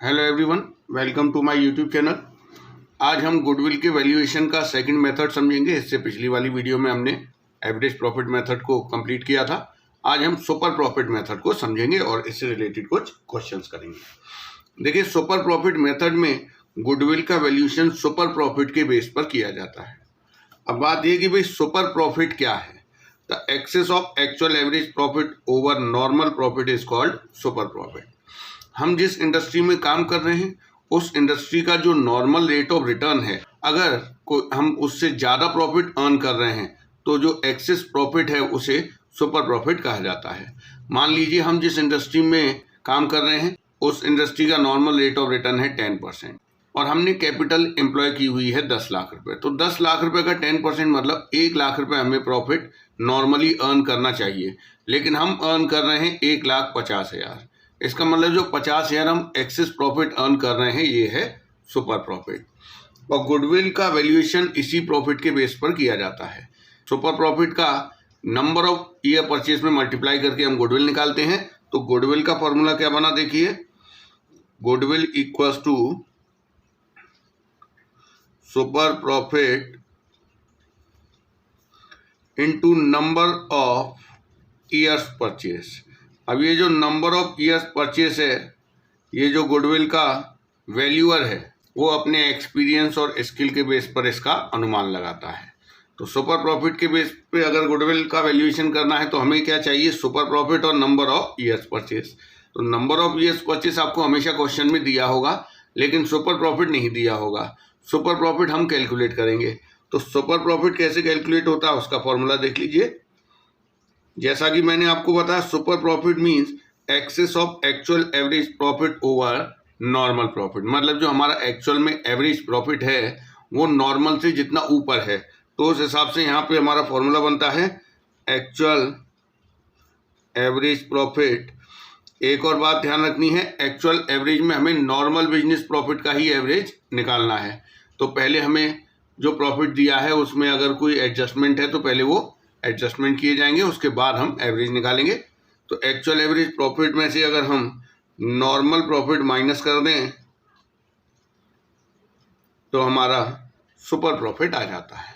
Hello everyone, welcome to my YouTube channel. आज हम goodwill के वैल्यूएशन का सेकंड मेथड समझेंगे। इससे पिछली वाली वीडियो में हमने एवरेज प्रॉफिट मेथड को कंप्लीट किया था। आज हम सुपर प्रॉफिट मेथड को समझेंगे और इससे रिलेटेड कुछ क्वेश्चंस करेंगे। देखिए, सुपर प्रॉफिट मेथड में गुडविल का वैल्यूएशन सुपर प्रॉफिट के बेस पर किया जाता है। अब बात यह कि भाई सुपर प्रॉफिट क्या है। The excess of actual average profit over normal profit is called super profit. हम जिस इंडस्ट्री में काम कर रहे हैं उस इंडस्ट्री का जो नॉर्मल रेट ऑफ रिटर्न है, अगर हम उससे ज़्यादा प्रॉफिट अर्न कर रहे हैं तो जो एक्सेस प्रॉफिट है उसे सुपर प्रॉफिट कहा जाता है। मान लीजिए हम जिस इंडस्ट्री में काम कर रहे हैं उस इंडस्ट्री का नॉर्मल रेट ऑफ रिटर्न है 10% और हमने कैपिटल एम्प्लॉय की हुई है 10 लाख रुपए। तो 10 लाख रुपए का 10% मतलब 1 लाख रुपए हमें प्रॉफिट नॉर्मली अर्न करना चाहिए, लेकिन हम अर्न कर रहे हैं 1,50,000। इसका मतलब जो 50,000 हम एक्सेस प्रॉफिट अर्न कर रहे हैं ये है सुपर प्रॉफिट। और गुडविल का वैल्यूएशन इसी प्रॉफिट के बेस पर किया जाता है। सुपर प्रॉफिट का नंबर ऑफ ईयर परचेज में मल्टीप्लाई करके हम गुडविल निकालते हैं। तो गुडविल का फॉर्मूला क्या बना, देखिए, goodwill equals to super profit into number of years purchase. अब ये जो नंबर ऑफ ईयर्स परचेस है, ये जो गुडविल का वैल्यूअर है वो अपने एक्सपीरियंस और स्किल के बेस पर इसका अनुमान लगाता है। तो सुपर प्रॉफिट के बेस पे अगर गुडविल का वैल्यूएशन करना है तो हमें क्या चाहिए, सुपर प्रॉफिट और नंबर ऑफ ईयर्स परचेस। तो नंबर ऑफ ईयर्स परचेस आपको हमेशा क्वेश्चन में दिया होगा, लेकिन सुपर प्रॉफिट नहीं दिया होगा। सुपर प्रॉफिट हम कैलकुलेट करेंगे। तो सुपर प्रॉफिट कैसे कैलकुलेट होता है उसका फॉर्मूला देख लीजिए। जैसा कि मैंने आपको बताया, super profit means excess of actual average profit over normal profit. मतलब जो हमारा एक्चुअल में एवरेज प्रॉफिट है वो नॉर्मल से जितना ऊपर है, तो उस हिसाब से यहाँ पे हमारा फॉर्मूला बनता है एक्चुअल एवरेज प्रॉफिट। एक और बात ध्यान रखनी है, एक्चुअल एवरेज में हमें नॉर्मल बिजनेस प्रॉफिट का ही एवरेज निकालना है। तो पहले हमें जो प्रॉफिट दिया है उसमें अगर कोई एडजस्टमेंट है तो पहले वो एडजस्टमेंट किए जाएंगे, उसके बाद हम एवरेज निकालेंगे। तो एक्चुअल एवरेज प्रॉफिट में से अगर हम नॉर्मल प्रॉफिट माइनस कर दें तो हमारा सुपर प्रॉफिट आ जाता है।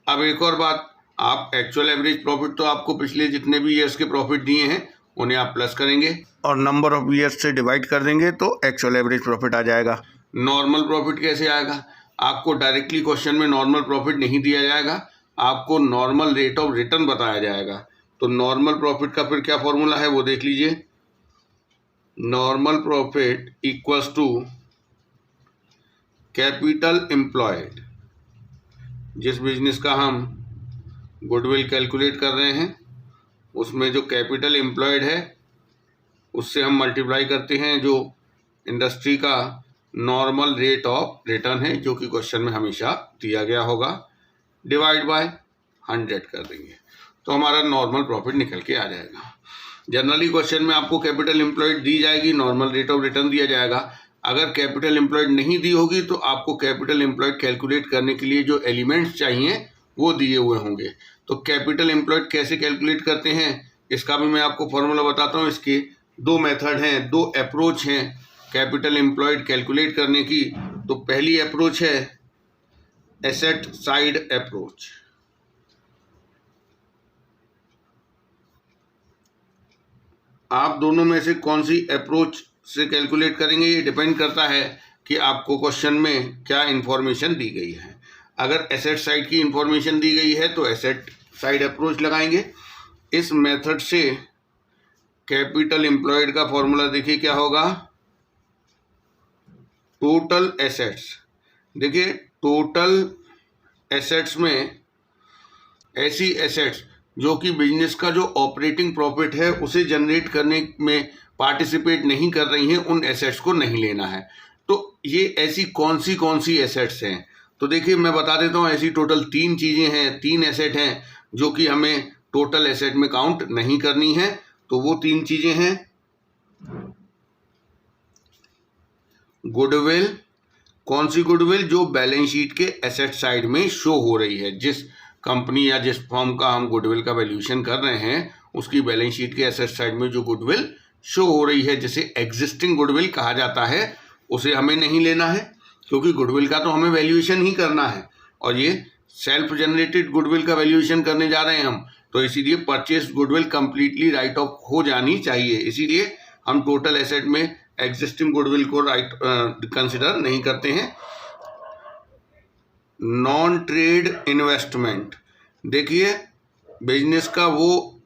अब एक और बात, आप एक्चुअल एवरेज प्रॉफिट तो आपको पिछले जितने भी ईयर्स के प्रॉफिट दिए हैं उन्हें आप प्लस करेंगे और नंबर ऑफ ईयर्स से डिवाइड कर देंगे तो एक्चुअल एवरेज प्रॉफिट आ जाएगा। नॉर्मल प्रॉफिट कैसे आएगा, आपको डायरेक्टली क्वेश्चन में नॉर्मल प्रॉफिट नहीं दिया जाएगा, आपको नॉर्मल रेट ऑफ रिटर्न बताया जाएगा। तो नॉर्मल प्रॉफिट का फिर क्या फॉर्मूला है वो देख लीजिए। Normal profit equals to capital employed. जिस बिजनेस का हम गुडविल कैलकुलेट कर रहे हैं उसमें जो कैपिटल एम्प्लॉयड है उससे हम मल्टीप्लाई करते हैं जो इंडस्ट्री का नॉर्मल रेट ऑफ रिटर्न है, जो कि क्वेश्चन में हमेशा दिया गया होगा, डिवाइड बाय 100 कर देंगे तो हमारा नॉर्मल प्रॉफिट निकल के आ जाएगा। जनरली क्वेश्चन में आपको कैपिटल एम्प्लॉयड दी जाएगी, नॉर्मल रेट ऑफ रिटर्न दिया जाएगा। अगर कैपिटल एम्प्लॉयड नहीं दी होगी तो आपको कैपिटल एम्प्लॉयड कैलकुलेट करने के लिए जो एलिमेंट्स चाहिए वो दिए हुए होंगे। तो कैपिटल एम्प्लॉयड कैसे कैलकुलेट करते हैं इसका भी मैं आपको फॉर्मूला बताता हूँ। इसके दो मेथड हैं, दो अप्रोच हैं कैपिटल एम्प्लॉयड कैलकुलेट करने की। तो पहली अप्रोच है एसेट साइड अप्रोच। आप दोनों में से कौन सी अप्रोच से कैलकुलेट करेंगे ये डिपेंड करता है कि आपको क्वेश्चन में क्या इंफॉर्मेशन दी गई है। अगर एसेट साइड की इंफॉर्मेशन दी गई है तो एसेट साइड अप्रोच लगाएंगे। इस मेथड से कैपिटल एम्प्लॉयड का फॉर्मूला देखिए क्या होगा, टोटल एसेट्स। देखिए, टोटल एसेट्स में ऐसी एसेट्स जो कि बिजनेस का जो ऑपरेटिंग प्रॉफिट है उसे जनरेट करने में पार्टिसिपेट नहीं कर रही हैं, उन एसेट्स को नहीं लेना है। तो ये ऐसी कौन सी एसेट्स हैं, तो देखिए मैं बता देता हूँ। ऐसी टोटल 3 चीज़ें हैं, 3 एसेट हैं जो कि हमें टोटल एसेट में काउंट नहीं करनी है। तो वो 3 चीज़ें हैं, गुडविल। कौन सी गुडविल, जो बैलेंस शीट के एसेट साइड में शो हो रही है। जिस कंपनी या जिस फर्म का हम गुडविल का वैल्यूएशन कर रहे हैं उसकी बैलेंस शीट के एसेट साइड में जो गुडविल शो हो रही है, जिसे एग्जिस्टिंग गुडविल कहा जाता है, उसे हमें नहीं लेना है, क्योंकि गुडविल का तो हमें वैल्यूएशन ही करना है और ये सेल्फ जनरेटेड गुडविल का वैल्यूएशन करने जा रहे हैं हम, तो इसीलिए purchase goodwill completely right of हो जानी चाहिए। इसीलिए हम टोटल एसेट में एग्जिस्टिंग गुडविल को कंसिडर नहीं करते हैं। नॉन ट्रेड इन्वेस्टमेंट, देखिए बिजनेस का वो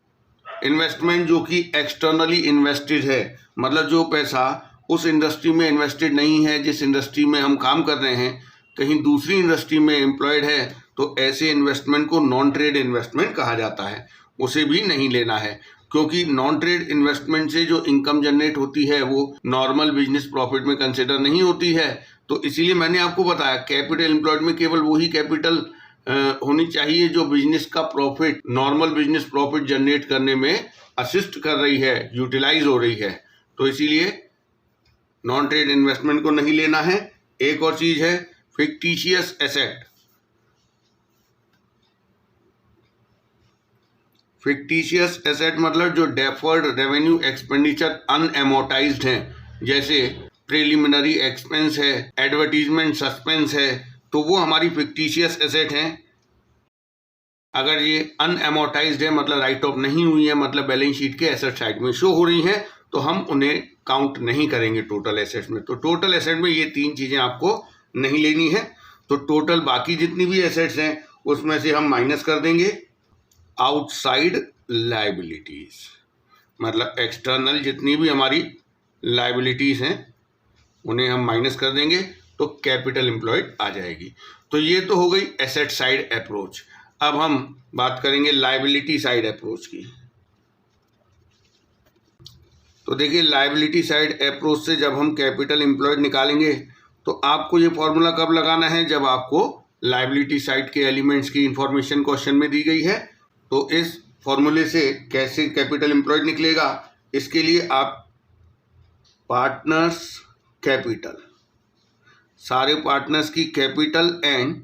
इन्वेस्टमेंट जो कि एक्सटर्नली इन्वेस्टेड है, मतलब जो पैसा उस इंडस्ट्री में इन्वेस्टेड नहीं है जिस इंडस्ट्री में हम काम कर रहे हैं, कहीं दूसरी इंडस्ट्री में एम्प्लॉयड है, तो ऐसे इन्वेस्टमेंट को नॉन ट्रेड इन्वेस्टमेंट कहा जाता है, उसे भी नहीं लेना है। क्योंकि नॉन ट्रेड इन्वेस्टमेंट से जो इनकम जनरेट होती है वो नॉर्मल बिजनेस प्रॉफिट में कंसिडर नहीं होती है, तो इसीलिए मैंने आपको बताया कैपिटल एम्प्लॉयड में केवल वही कैपिटल होनी चाहिए जो बिजनेस का profit, normal business profit generate करने में असिस्ट कर रही है, यूटिलाइज हो रही है, तो इसीलिए नॉन ट्रेड इन्वेस्टमेंट को नहीं लेना है। एक और चीज है फिक्टिशियस एसेट। फिक्टिशियस एसेट मतलब जो डेफर्ड रेवेन्यू एक्सपेंडिचर अनएमोटाइज्ड हैं, जैसे प्रिलिमिनरी एक्सपेंस है, एडवर्टीजमेंट सस्पेंस है, तो वो हमारी फिक्टिशियस एसेट हैं। अगर ये अनएमोटाइज्ड है मतलब राइट ऑफ नहीं हुई है, मतलब बैलेंस शीट के एसेट साइड में शो हो रही हैं, तो हम उन्हें काउंट नहीं करेंगे टोटल एसेट्स में। तो टोटल एसेट में ये तीन चीज़ें आपको नहीं लेनी है। तो टोटल बाकी जितनी भी एसेट्स हैं उसमें से हम माइनस कर देंगे आउटसाइड लायबिलिटीज, मतलब एक्सटर्नल जितनी भी हमारी लायबिलिटीज हैं उन्हें हम माइनस कर देंगे, तो कैपिटल एम्प्लॉयड आ जाएगी। तो ये तो हो गई एसेट साइड अप्रोच। अब हम बात करेंगे लायबिलिटी साइड अप्रोच की। तो देखिए लायबिलिटी साइड अप्रोच से जब हम कैपिटल एम्प्लॉयड निकालेंगे तो आपको ये फॉर्मूला कब लगाना है, जब आपको लायबिलिटी साइड के एलिमेंट्स की इंफॉर्मेशन क्वेश्चन में दी गई है। तो इस फॉर्मूले से कैसे कैपिटल एम्प्लॉयड निकलेगा, इसके लिए आप पार्टनर्स कैपिटल, सारे पार्टनर्स की कैपिटल एंड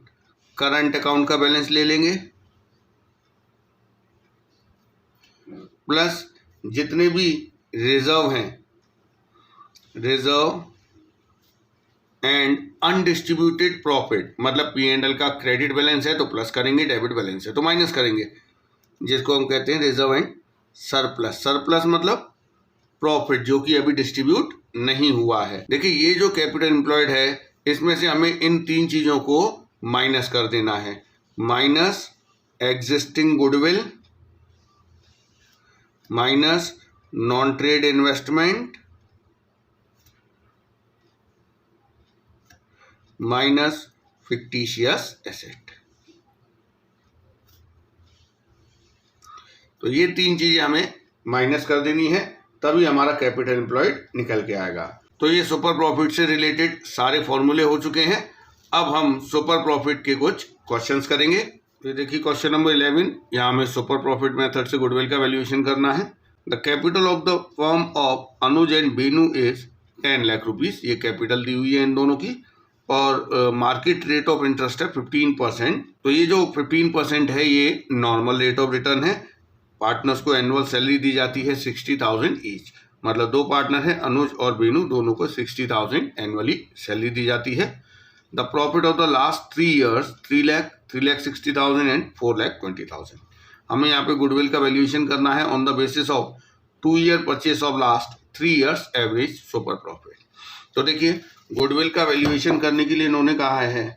करंट अकाउंट का बैलेंस ले लेंगे, प्लस जितने भी रिजर्व हैं, रिजर्व एंड अनडिस्ट्रीब्यूटेड प्रॉफिट, मतलब P&L का क्रेडिट बैलेंस है तो प्लस करेंगे, डेबिट बैलेंस है तो माइनस करेंगे, जिसको हम कहते हैं रिजर्व एंड सरप्लस। सरप्लस मतलब प्रॉफिट जो कि अभी डिस्ट्रीब्यूट नहीं हुआ है। देखिए ये जो कैपिटल एम्प्लॉयड है इसमें से हमें इन तीन चीज़ों को माइनस कर देना है, minus existing goodwill, minus non trade investment, minus fictitious asset. तो ये तीन चीजें हमें माइनस कर देनी है, तभी हमारा कैपिटल एम्प्लॉयड निकल के आएगा। तो ये सुपर प्रॉफिट से रिलेटेड सारे फॉर्मूले हो चुके हैं। अब हम सुपर प्रॉफिट के कुछ क्वेश्चंस करेंगे। तो देखिए क्वेश्चन नंबर 11, यहाँ हमें सुपर प्रॉफिट मेथड से गुडविल का वैल्यूएशन करना है। The capital of the firm of Anuj and Benu is 10 lakh rupees, ये कैपिटल दी हुई है इन दोनों की, और मार्केट रेट ऑफ इंटरेस्ट है 15%। तो ये जो 15% है ये नॉर्मल रेट ऑफ रिटर्न है। पार्टनर्स को एनुअल सैलरी दी जाती है 60,000 ईच, मतलब दो पार्टनर हैं अनुज और बेनू, दोनों को 60,000 एनुअली सैलरी दी जाती है। The profit of the last 3 years 3,60,000 and 4,20,000। हमें यहाँ पे गुडविल का वैल्यूएशन करना है on the basis of 2 year purchase of last 3 years average super profit. तो देखिए गुडविल का वैल्यूएशन करने के लिए इन्होंने कहा है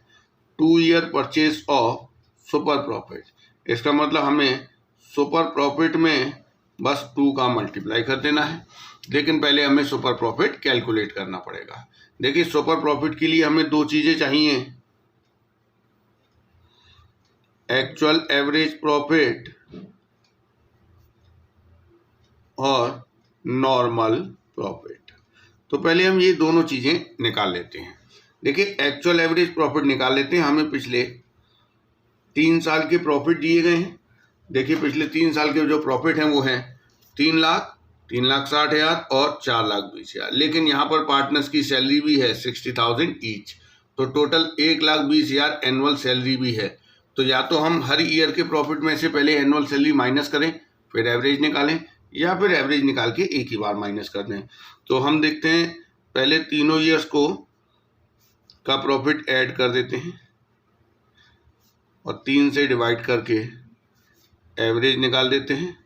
2 year purchase of super profit. इसका मतलब हमें सुपर प्रॉफिट में बस 2 का मल्टीप्लाई कर देना है, लेकिन पहले हमें सुपर प्रॉफिट कैलकुलेट करना पड़ेगा। देखिए सुपर प्रॉफिट के लिए हमें 2 चीजें चाहिए, एक्चुअल एवरेज प्रॉफिट और नॉर्मल प्रॉफिट। तो पहले हम ये दोनों चीजें निकाल लेते हैं। देखिए एक्चुअल एवरेज प्रॉफिट निकाल लेते हैं। हमें पिछले 3 साल के प्रॉफिट दिए गए हैं। देखिए पिछले 3 साल के जो प्रॉफिट हैं वो हैं 3 लाख, 3,60,000 और 4,20,000, लेकिन यहाँ पर पार्टनर्स की सैलरी भी है 60,000 ईच, तो टोटल 1,20,000 एनुअल सैलरी भी है। तो या तो हम हर ईयर के प्रॉफिट में से पहले एनुअल सैलरी माइनस करें फिर एवरेज निकालें, या फिर एवरेज निकाल के एक ही बार माइनस कर दें। तो हम देखते हैं पहले तीनों ईयर्स को का प्रॉफिट ऐड कर देते हैं और 3 से डिवाइड करके एवरेज निकाल देते हैं।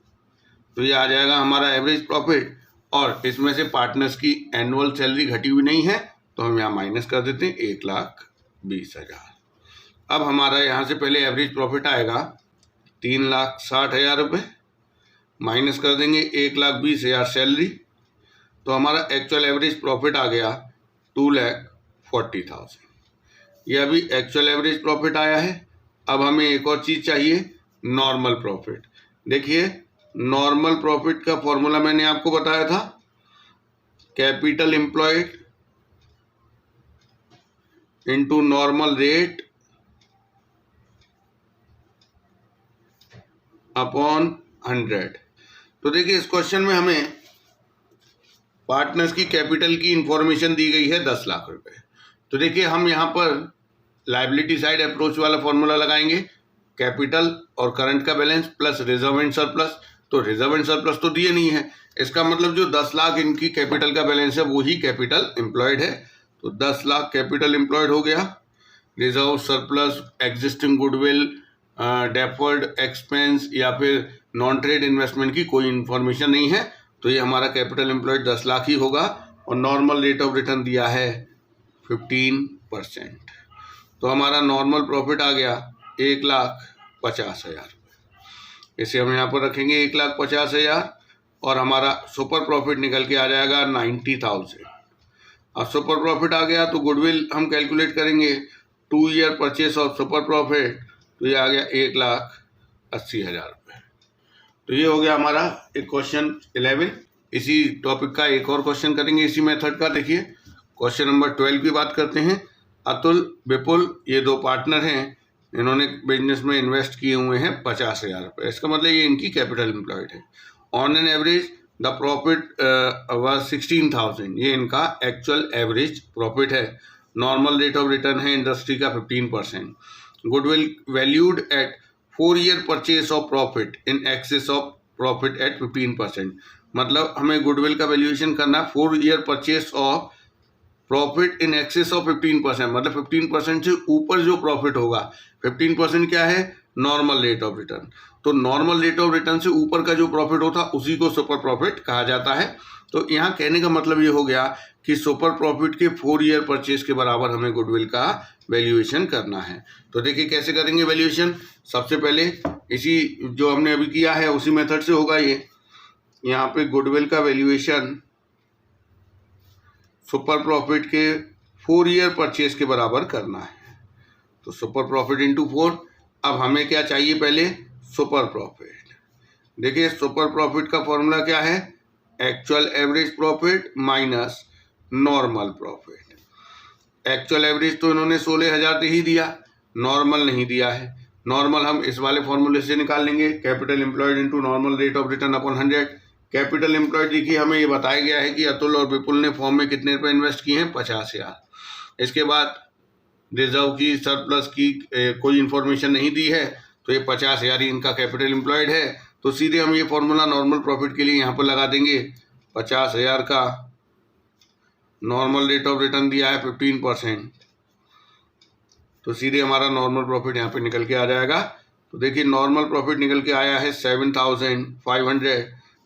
तो ये आ जाएगा हमारा एवरेज प्रॉफिट, और इसमें से पार्टनर्स की एनुअल सैलरी घटी हुई नहीं है तो हम यहाँ माइनस कर देते हैं 1,20,000। अब हमारा यहाँ से पहले एवरेज प्रॉफिट आएगा 3,60,000 रुपये, माइनस कर देंगे 1,20,000 सैलरी, तो हमारा एक्चुअल एवरेज प्रॉफिट आ गया 2,40,000। ये अभी एक्चुअल एवरेज प्रॉफिट आया है। अब हमें एक और चीज़ चाहिए, नॉर्मल प्रॉफिट। देखिए नॉर्मल प्रॉफिट का फॉर्मूला मैंने आपको बताया था, capital employed into normal rate upon 100। तो देखिए इस क्वेश्चन में हमें पार्टनर्स की कैपिटल की इंफॉर्मेशन दी गई है 10 लाख रुपए। तो देखिए हम यहाँ पर लायबिलिटी साइड अप्रोच वाला फॉर्मूला लगाएंगे, कैपिटल और करंट का balance plus reserve and surplus. तो रिजर्व एंड सरप्लस तो दिए नहीं है, इसका मतलब जो 10 लाख इनकी कैपिटल का बैलेंस है वो ही कैपिटल एम्प्लॉयड है। तो 10 लाख कैपिटल एम्प्लॉयड हो गया। Reserve, surplus, existing goodwill, deferred expense या फिर नॉन ट्रेड इन्वेस्टमेंट की कोई इन्फॉर्मेशन नहीं है, तो ये हमारा कैपिटल एम्प्लॉयड 10 लाख ही होगा। और नॉर्मल रेट ऑफ रिटर्न दिया है 15%। तो हमारा नॉर्मल प्रॉफिट आ गया 1,50,000। इसे हम यहाँ पर रखेंगे 1,50,000 और हमारा सुपर प्रॉफिट निकल के आ जाएगा 90,000। अब सुपर प्रॉफिट आ गया तो गुडविल हम कैलकुलेट करेंगे, 2 year purchase of super profit, तो ये आ गया 1,80,000 रुपये। तो ये हो गया हमारा एक क्वेश्चन 11। इसी टॉपिक का एक और क्वेश्चन करेंगे इसी मेथड का। देखिए क्वेश्चन नंबर 12 की बात करते हैं। अतुल, विपुल ये 2 पार्टनर हैं, इन्होंने बिजनेस में इन्वेस्ट किए हुए हैं 50,000 रुपये। इसका मतलब ये इनकी कैपिटल एम्प्लॉयड है। On an average the profit was 16,000, ये इनका एक्चुअल एवरेज प्रॉफिट है। नॉर्मल रेट ऑफ रिटर्न है इंडस्ट्री का 15%। Goodwill valued at 4 year purchase of profit in excess of profit at 15%। मतलब हमें गुडविल का वैल्यूएशन करना है 4 year purchase of profit in excess of 15%, मतलब 15% से ऊपर जो प्रॉफिट होगा। 15% क्या है? Normal rate of return. तो नॉर्मल रेट ऑफ रिटर्न से ऊपर का जो प्रॉफिट होता उसी को सुपर प्रॉफिट कहा जाता है। तो यहाँ कहने का मतलब ये हो गया कि सुपर प्रॉफिट के 4 ईयर परचेज के बराबर हमें गुडविल का वैल्यूएशन करना है। तो देखिए कैसे करेंगे वैल्यूएशन। सबसे पहले इसी जो हमने अभी किया है उसी मेथड से होगा ये। यहाँ पे गुडविल का वैल्यूएशन सुपर प्रॉफिट के 4 ईयर परचेज के बराबर करना है। तो सुपर प्रॉफिट इंटू 4। अब हमें क्या चाहिए? पहले सुपर प्रॉफिट। देखिए सुपर प्रॉफिट का फॉर्मूला क्या है? Actual average profit minus normal profit. Actual average तो इन्होंने 16,000 ही दिया, नॉर्मल नहीं दिया है। नॉर्मल हम इस वाले फॉर्मूले से निकाल लेंगे, capital employed into normal rate of return upon 100। Capital employed देखिए हमें ये बताया गया है कि अतुल और विपुल ने फॉर्म में कितने रुपए इन्वेस्ट किए हैं? 50,000। इसके बाद रिजर्व की, सरप्लस की कोई इन्फॉर्मेशन नहीं दी है, तो ये 50,000 ही इनका कैपिटल एम्प्लॉयड है। तो सीधे हम ये फॉर्मूला नॉर्मल प्रॉफिट के लिए यहाँ पर लगा देंगे। 50,000 का नॉर्मल रेट ऑफ रिटर्न दिया है 15%, तो सीधे हमारा नॉर्मल प्रॉफिट यहाँ पे निकल के आ जाएगा। तो देखिए नॉर्मल प्रॉफिट निकल के आया है 7,500।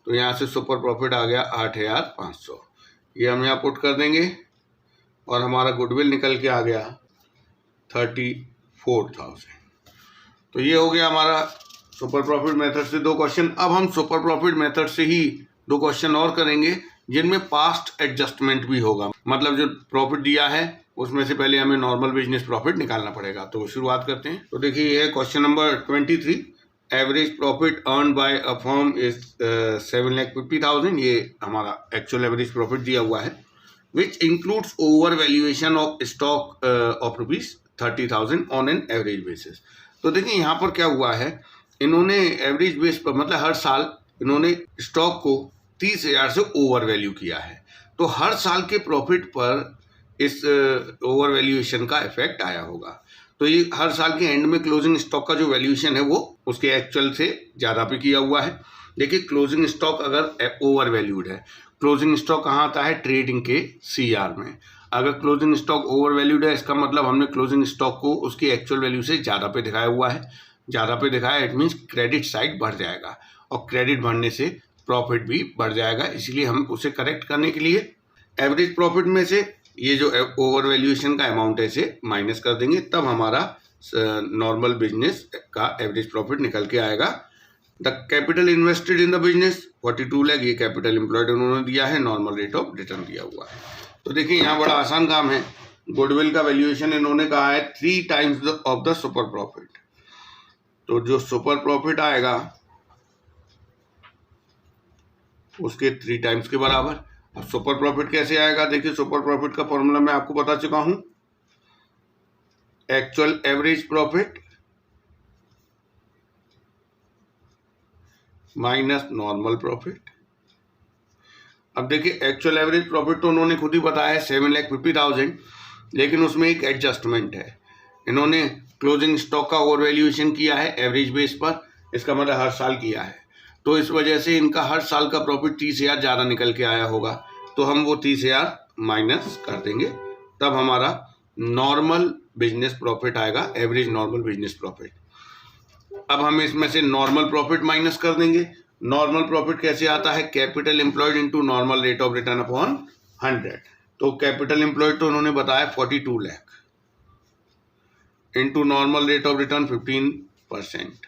तो यहाँ से सुपर प्रॉफिट आ गया 8,500। ये हम यहाँ पुट कर देंगे और हमारा गुडविल निकल के आ गया 34,000। तो ये हो गया हमारा सुपर प्रॉफिट मेथड से 2 क्वेश्चन। अब हम सुपर प्रॉफिट मेथड से ही 2 क्वेश्चन और करेंगे जिनमें पास्ट एडजस्टमेंट भी होगा। मतलब जो प्रॉफिट दिया है उसमें से पहले हमें नॉर्मल बिजनेस प्रॉफिट निकालना पड़ेगा। तो शुरुआत करते हैं। तो देखिए ये question number 23। Average profit earn by a firm is 7,50,000। ये हमारा एक्चुअल एवरेज प्रॉफिट दिया हुआ है, which includes over valuation of stock of ₹30,000 on an average basis. तो देखिए यहाँ पर क्या हुआ है, इन्होंने एवरेज बेस पर मतलब हर साल इन्होंने स्टॉक को 30,000 से ओवर वैल्यू किया है। तो हर साल के प्रॉफिट पर इस ओवर वैल्यूएशन का इफेक्ट आया होगा। तो ये हर साल के एंड में क्लोजिंग स्टॉक का जो वैल्यूएशन है वो उसके एक्चुअल से ज़्यादा पे किया हुआ है। देखिए क्लोजिंग स्टॉक अगर ओवर वैल्यूड है, क्लोजिंग स्टॉक कहाँ आता है? ट्रेडिंग के CR में। अगर क्लोजिंग स्टॉक ओवर वैल्यूड है, इसका मतलब हमने क्लोजिंग स्टॉक को उसकी एक्चुअल वैल्यू से ज़्यादा पे दिखाया हुआ है। ज़्यादा पे दिखाया, इट मीन्स क्रेडिट साइड बढ़ जाएगा, और क्रेडिट बढ़ने से प्रॉफिट भी बढ़ जाएगा। इसलिए हम उसे करेक्ट करने के लिए एवरेज प्रॉफिट में से ये जो ओवर वैल्यूएशन का अमाउंट है इसे माइनस कर देंगे, तब हमारा नॉर्मल बिजनेस का एवरेज प्रॉफिट निकल के आएगा। The capital invested in the business 42 lakh, ये कैपिटल एम्प्लॉयड उन्होंने दिया है, नॉर्मल रेट ऑफ रिटर्न दिया हुआ है। तो देखिए यहाँ बड़ा आसान काम है। गुडविल का वैल्यूएशन इन्होंने कहा है 3 times of the super profit. तो जो सुपर प्रॉफिट आएगा उसके 3 टाइम्स के बराबर। अब सुपर प्रॉफिट कैसे आएगा? देखिए सुपर प्रॉफिट का फॉर्मूला मैं आपको बता चुका हूं, actual average profit minus normal profit. अब देखिए एक्चुअल एवरेज प्रॉफिट तो उन्होंने खुद ही बताया है 7,50,000, लेकिन उसमें एक एडजस्टमेंट है। इन्होंने क्लोजिंग स्टॉक का ओवर वैल्यूएशन किया है एवरेज बेस पर, इसका मतलब हर साल किया है, तो इस वजह से इनका हर साल का प्रॉफिट 30,000 ज़्यादा निकल के आया होगा। तो हम वो 30,000 माइनस कर देंगे, तब हमारा नॉर्मल बिजनेस प्रॉफिट आएगा, एवरेज नॉर्मल बिजनेस प्रॉफिट। अब हम इसमें से नॉर्मल प्रॉफिट माइनस कर देंगे। नॉर्मल प्रॉफिट कैसे आता है? Capital employed into normal rate of return upon 100। तो कैपिटल एम्प्लॉयड तो उन्होंने बताया 42 lakh into normal rate of return 15%।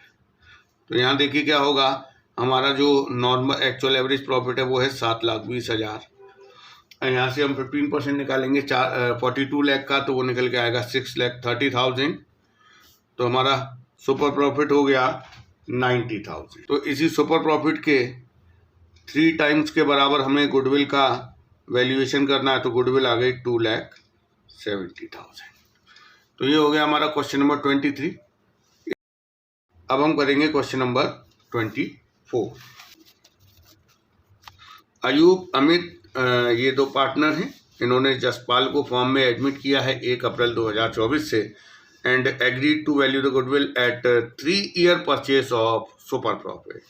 तो यहाँ देखिए क्या होगा, हमारा जो नॉर्मल एक्चुअल एवरेज प्रॉफिट है वो है 7,20,000। यहाँ से हम 15% निकालेंगे 42 लाख का, तो वो निकल के आएगा 6,30,000। तो हमारा सुपर प्रॉफिट हो गया 90,000। तो इसी सुपर प्रॉफिट के 3 टाइम्स के बराबर हमें गुडविल का वैल्यूएशन करना है, तो गुडविल आ गई 2,70,000। तो ये हो गया हमारा क्वेश्चन नंबर 23। अब हम करेंगे क्वेश्चन नंबर 24। अयूब अमित ये 2 पार्टनर हैं, इन्होंने जसपाल को फॉर्म में एडमिट किया है 1 अप्रैल 2024 से, and agreed to value the goodwill at 3-year purchase of super profit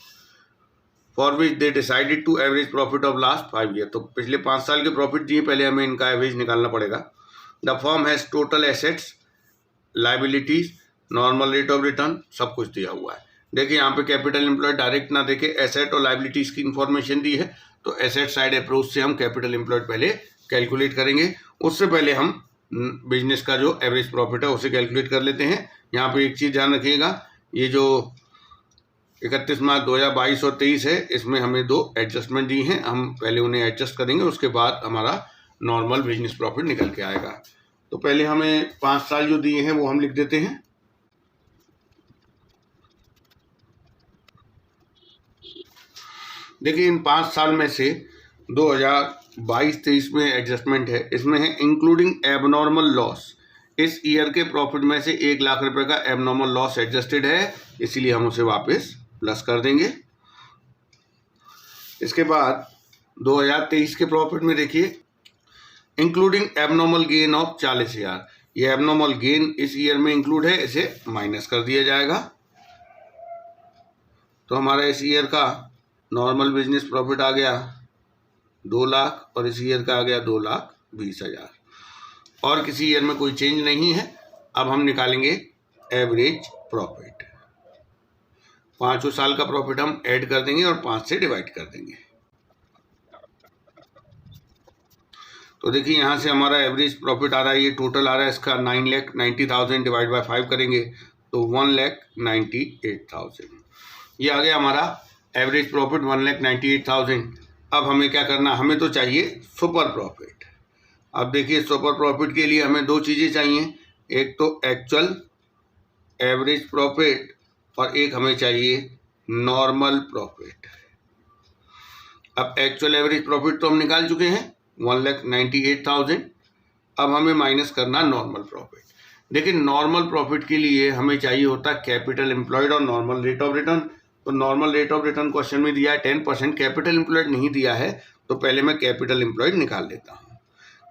for which they decided to average profit of last 5 year. तो पिछले 5 साल के प्रॉफिट दिए, पहले हमें इनका एवरेज निकालना पड़ेगा। The form has total assets, liabilities, normal rate of return, सब कुछ दिया हुआ है। देखिए यहाँ पे कैपिटल एम्प्लॉयड डायरेक्ट ना देके एसेट और लाइबिलिटीज की इंफॉर्मेशन दी है, तो एसेट साइड अप्रोच से हम कैपिटल एम्प्लॉयड पहले कैलकुलेट करेंगे। उससे पहले हम बिजनेस का जो एवरेज प्रॉफिट है उसे कैलकुलेट कर लेते हैं। यहाँ पे एक चीज़ ध्यान रखिएगा, ये जो 31 मार्च 2022 और 23 है, इसमें हमें 2 एडजस्टमेंट दी हैं, हम पहले उन्हें एडजस्ट करेंगे, उसके बाद हमारा नॉर्मल बिजनेस प्रॉफिट निकल के आएगा। तो पहले हमें 5 साल जो दिए हैं वो हम लिख देते हैं। देखिए इन 5 साल में से 2022-23 में एडजस्टमेंट है, इसमें है इंक्लूडिंग एबनॉर्मल लॉस। इस ईयर के प्रॉफिट में से 1 लाख रुपए का एबनॉर्मल लॉस एडजस्टेड है, इसीलिए हम उसे वापस प्लस कर देंगे। इसके बाद 2023 के प्रॉफिट में देखिए इंक्लूडिंग एबनॉर्मल गेन ऑफ 40,000, ये एबनॉर्मल गेन इस ईयर में इंक्लूड है, इसे माइनस कर दिया जाएगा। तो हमारा इस ईयर का नॉर्मल बिजनेस प्रॉफिट आ गया 2 लाख और इस ईयर का आ गया 2,20,000, और किसी ईयर में कोई चेंज नहीं है। अब हम निकालेंगे एवरेज प्रॉफिट। 5 साल का प्रॉफिट हम ऐड कर देंगे और 5 से डिवाइड कर देंगे। तो देखिए यहाँ से हमारा एवरेज प्रॉफिट आ रहा है, ये टोटल आ रहा है इसका 9,90,000 डिवाइड बाय 5 करेंगे तो 1,98,000। ये आ गया हमारा एवरेज प्रॉफिट 1,98,000। अब हमें क्या करना, हमें तो चाहिए सुपर प्रॉफिट। अब देखिए सुपर प्रॉफिट के लिए हमें 2 चीज़ें चाहिए, एक तो एक्चुअल एवरेज प्रॉफिट और एक हमें चाहिए नॉर्मल प्रॉफिट। अब एक्चुअल एवरेज प्रॉफिट तो हम निकाल चुके हैं 1,98,000। अब हमें माइनस करना नॉर्मल प्रॉफिट। देखिए नॉर्मल प्रॉफिट के लिए हमें चाहिए होता है कैपिटल एम्प्लॉयड और नॉर्मल रेट ऑफ रिटर्न। तो normal rate of return question में दिया है 10%, कैपिटल एम्प्लॉयड नहीं दिया है, तो पहले मैं कैपिटल एम्प्लॉयड निकाल लेता हूँ।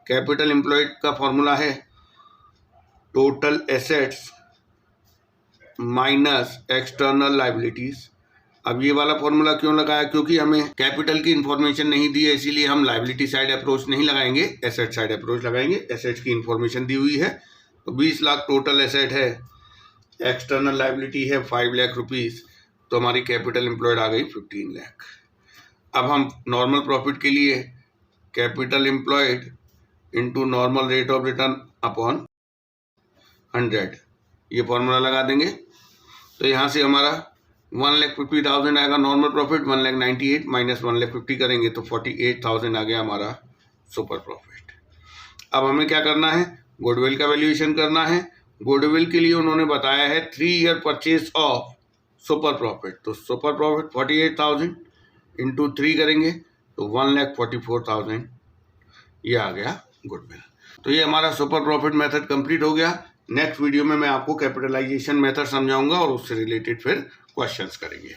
कैपिटल एम्प्लॉयड का फॉर्मूला है total assets minus external liabilities अब ये वाला फॉर्मूला क्यों लगाया, क्योंकि हमें कैपिटल की इंफॉर्मेशन नहीं दी है, इसीलिए हम लायबिलिटी साइड अप्रोच नहीं लगाएंगे, एसेट साइड अप्रोच लगाएंगे। एसेट की इंफॉर्मेशन दी हुई है, तो 20 लाख टोटल एसेट है, एक्सटर्नल लायबिलिटी है 5 लाख रुपीज़, तो हमारी कैपिटल एम्प्लॉयड आ गई 15 लाख। अब हम नॉर्मल प्रॉफिट के लिए capital employed into normal rate of return upon 100 ये फॉर्मूला लगा देंगे। तो यहाँ से हमारा 1,50,000 आएगा नॉर्मल प्रॉफिट, 1,98,000 माइनस 1,50,000 करेंगे तो 48,000 आ गया हमारा सुपर प्रॉफिट। अब हमें क्या करना है, गुडविल का वैल्यूएशन करना है। गुडविल के लिए उन्होंने बताया है 3 year purchase of super profit, तो सुपर प्रॉफिट 48,000 इंटू 3 करेंगे तो 1,44,000 ये आ गया गुडविल। तो ये हमारा सुपर प्रॉफिट मेथड कंप्लीट हो गया। नेक्स्ट वीडियो में मैं आपको कैपिटलाइजेशन मेथड समझाऊंगा और उससे रिलेटेड फिर क्वेश्चंस करेंगे।